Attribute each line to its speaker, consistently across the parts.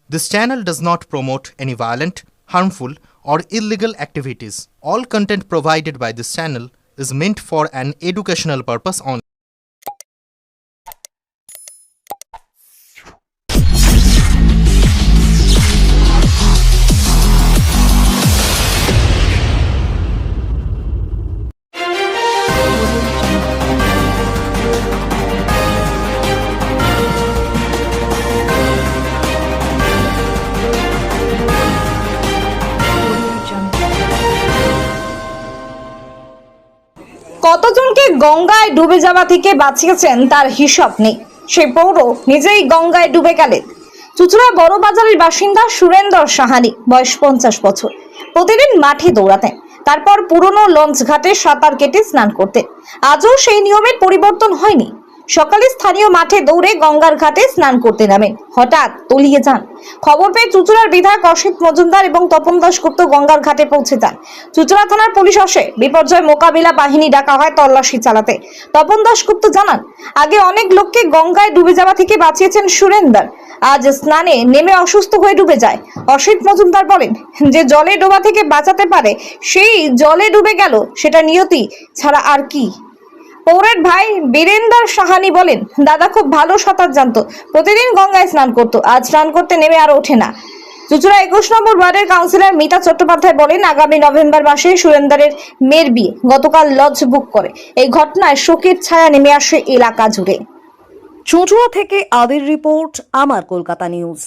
Speaker 1: This channel does not promote any violent, harmful, or illegal activities. All content provided by this channel is meant for an educational purpose only.
Speaker 2: কতজনকে গঙ্গায় ডুবে যাওয়া থেকে বাঁচিয়েছেন তার হিসাব নেই। সেই পৌর নিজেই গঙ্গায় ডুবে গেলেন। চুঁচুড়া বড় বাজারের বাসিন্দা সুরেন্দর সাহানি, বয়স 50 বছর। প্রতিদিন মাঠে দৌড়াতেন, তারপর পুরনো লঞ্চ ঘাটে সাঁতার কেটে স্নান করতেন। আজও সেই নিয়মের পরিবর্তন হয়নি। সকালে স্থানীয় মাঠে দৌড়ে গঙ্গার ঘাটে স্নান করতে নামেন, হঠাৎ তলিয়ে যান। খবর পেয়ে চুঁচুড়ার বিধায়ক অসিত মজুমদার এবং তপন দাশগুপ্ত গঙ্গার ঘাটে পৌঁছে যান। চুঁচুড়া থানার পুলিশ আসে, বিপর্যয় মোকাবিলা বাহিনী ডাকা হয় তল্লাশি চালাতে। তপন দাশগুপ্ত জানান, আগে অনেক লোককে গঙ্গায় ডুবে যাওয়া থেকে বাঁচিয়েছেন সুরেন্দর। আজ স্নানে নেমে অসুস্থ হয়ে ডুবে যায়। অসিত মজুমদার বলেন, যে জলে ডোবা থেকে বাঁচাতে পারে সেই জলে ডুবে গেল, সেটা নিয়তি ছাড়া আর কি। পৌরের ভাই বীরেন্দর সাহানি বলেন, দাদা খুব ভালো সাঁতার জানতো, প্রতিদিন গঙ্গায় স্নান করতো, আজ স্নান করতে নেমে আর ওঠে না। চুঁচুড়া 21 নম্বর ওয়ার্ডের কাউন্সিলর মিতা চট্টোপাধ্যায় বলেন, আগামী নভেম্বর মাসে সুরেন্দরের মেয়ের বিয়ে, গতকাল লজ বুক করে। এই ঘটনায় শোকের ছায়া নেমে আসে এলাকা জুড়ে।
Speaker 3: চুঁচুড়া থেকে আদির রিপোর্ট, আমার কলকাতা নিউজ।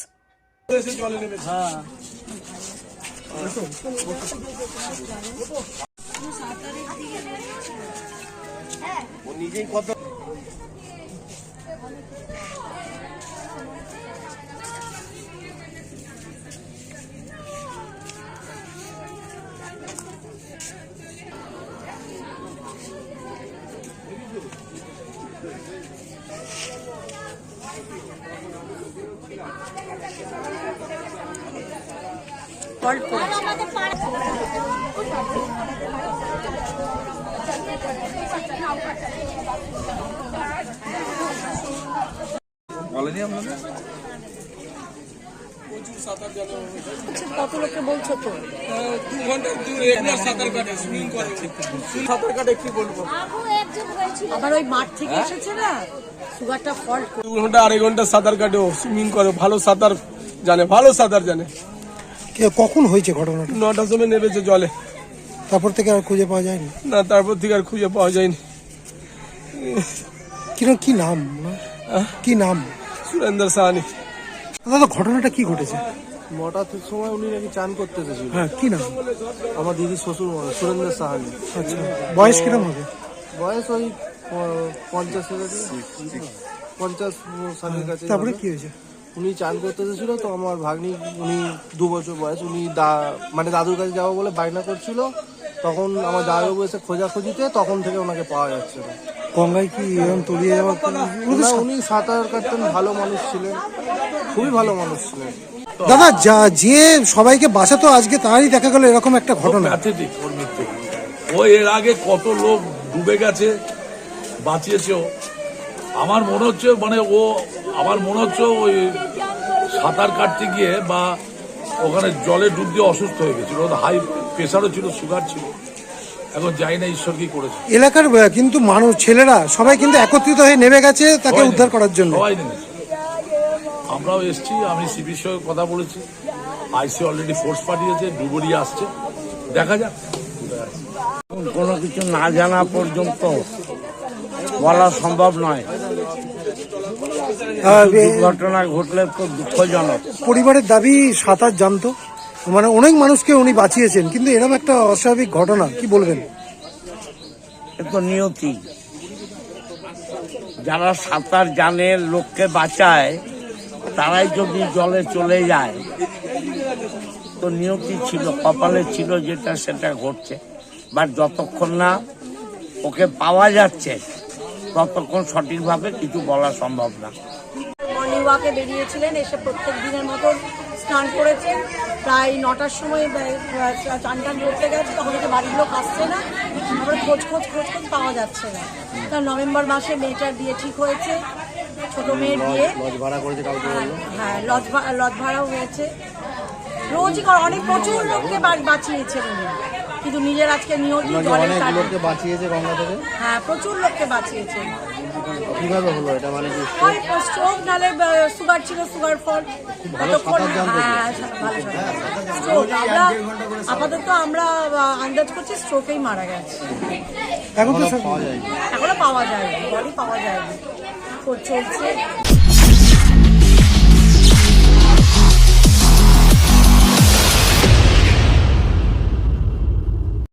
Speaker 4: কত লোককে বলছো তো? 2 ঘন্টা রেগুলার সাঁতার কাটে, সুইমিং করে, সাঁতার কাটে, কি বলবো।
Speaker 3: আবার ওই মাঠ থেকে এসেছে না, সুগারটা ফল্ট
Speaker 4: 2 ঘন্টা 2.5 ঘন্টা সাঁতার কাটে, সুইমিং করে, ভালো সাঁতার জানে, ভালো সাঁতার জানে।
Speaker 5: কখন হয়েছে ঘটনাটা?
Speaker 4: 9টার সময় নেমেছে জলে,
Speaker 5: তারপর থেকে আর খুঁজে পাওয়া যায়নি।
Speaker 4: না তারপর থেকে আর খুঁজে পাওয়া যায়নি।
Speaker 5: কি নাম? কি নাম?
Speaker 4: সুরেন্দর সাহানি।
Speaker 5: দাদা ঘটনাটা কি ঘটেছে?
Speaker 6: 9টার সময় উনি নাকি চান করতে এসেছিল।
Speaker 5: হ্যাঁ, কি নাম?
Speaker 6: আমার দিদির শ্বশুর সুরেন্দর সাহানি।
Speaker 5: আচ্ছা, বয়স কিরম হবে?
Speaker 6: বয়স ওই 50 সালের কাছে।
Speaker 5: তারপরে কি হয়েছে?
Speaker 6: উনি চান করতে এসেছিল, তো আমার ভাগ্নি, উনি 2 বছর বয়স, উনি মানে দাদুর কাছে যাবো বলে বায়না করছিল। তখন আমার দাদাবাবু এসে খোঁজাখুঁজিতে তখন থেকে ওনাকে পাওয়া যাচ্ছে না।
Speaker 5: গঙ্গায় কি এরকম তলিয়ে যাওয়ার?
Speaker 6: উনি সাঁতার কাটতেন, ভালো মানুষ ছিলেন, খুবই ভালো মানুষ ছিলেন।
Speaker 5: দাদা যে সবাইকে বাঁচাতো, আজকে তারই দেখা গেল এরকম একটা ঘটনা।
Speaker 7: প্যাথেটিক ওর মৃত্যু। ও এর আগে কত লোক ডুবে গেছে, বাঁচিয়েছে। আমার মনে হচ্ছে ওই সাঁতার কাটতে গিয়ে বা ওখানে জলে ডুব দিয়ে অসুস্থ হয়ে গেছিল। ওর হাই প্রেশারও ছিল, সুগার ছিল। এখন জানি না ঈশ্বর কি করেছে।
Speaker 5: এলাকার কিন্তু মানুষ, ছেলেরা সবাই কিন্তু একত্রিত হয়ে নেমে গেছে তাকে উদ্ধার করার জন্য।
Speaker 7: সবাই নেমেছে, আমরাও এসছি। আমি সিবির সঙ্গে কথা বলেছি, আইসি অলরেডি ফোর্স পাঠিয়েছে, ডুবুরি আসছে, দেখা যাক।
Speaker 8: কোনো কিছু না জানা পর্যন্ত বলা সম্ভব নয়। দুর্ঘটনা ঘটলে খুব দুঃখজনক।
Speaker 5: পরিবারের দাবি সাঁতার জানতো, মানে অনেক মানুষকে উনি বাঁচিয়েছেন, কিন্তু এরকম একটা অস্বাভাবিক ঘটনা, কি বলবেন?
Speaker 8: এ তো নিয়তি। যারা সাঁতার জানে, লোককে বাঁচায়, তারাই যদি জলে চলে যায়, তো নিয়তি ছিল, কপালে ছিল, যেটা সেটা ঘটছে। বাট যতক্ষণ না ওকে পাওয়া যাচ্ছে ততক্ষণ সঠিকভাবে কিছু বলা সম্ভব না।
Speaker 3: মর্নিং ওয়াকে বেরিয়েছিলেন, এসে প্রত্যেক দিনের মতন স্নান করেছেন। প্রায় 9টার সময় চান টান করতে গেছে, তখন থেকে বাড়ির লোক আসছে না, আমরা খোঁজ পাওয়া যাচ্ছে না। তার নভেম্বর মাসে মেয়েটার বিয়ে ঠিক হয়েছে, ছোট মেয়ের বিয়ে।
Speaker 6: লজ ভাড়া করেছে কাউকে বললো?
Speaker 3: হ্যাঁ, লজ ভাড়াও হয়েছে। রোজই অনেক প্রচুর লোককে বাঁচিয়েছেন উনি, কিন্তু নিজের আজকে নিয়তি জলের
Speaker 6: অনেক
Speaker 3: কাছে।
Speaker 6: লোককে বাঁচিয়েছে গঙ্গা থেকে?
Speaker 3: হ্যাঁ, প্রচুর লোককে বাঁচিয়েছেন।
Speaker 6: কিভাবে হলো এটা? মানে কি
Speaker 3: হয় স্ট্রোক, নাহলে সুগার ছিল, সুগার ফল। ততক্ষণ হ্যাঁ, ভালো স্ট্রোক। আমরা আপাতত আমরা আন্দাজ করছি স্ট্রোকেই মারা গেছে।
Speaker 5: এখন তো
Speaker 6: পাওয়া যায়নি?
Speaker 3: এখনো পাওয়া যায়নি, বডি পাওয়া যায়নি, চলছে।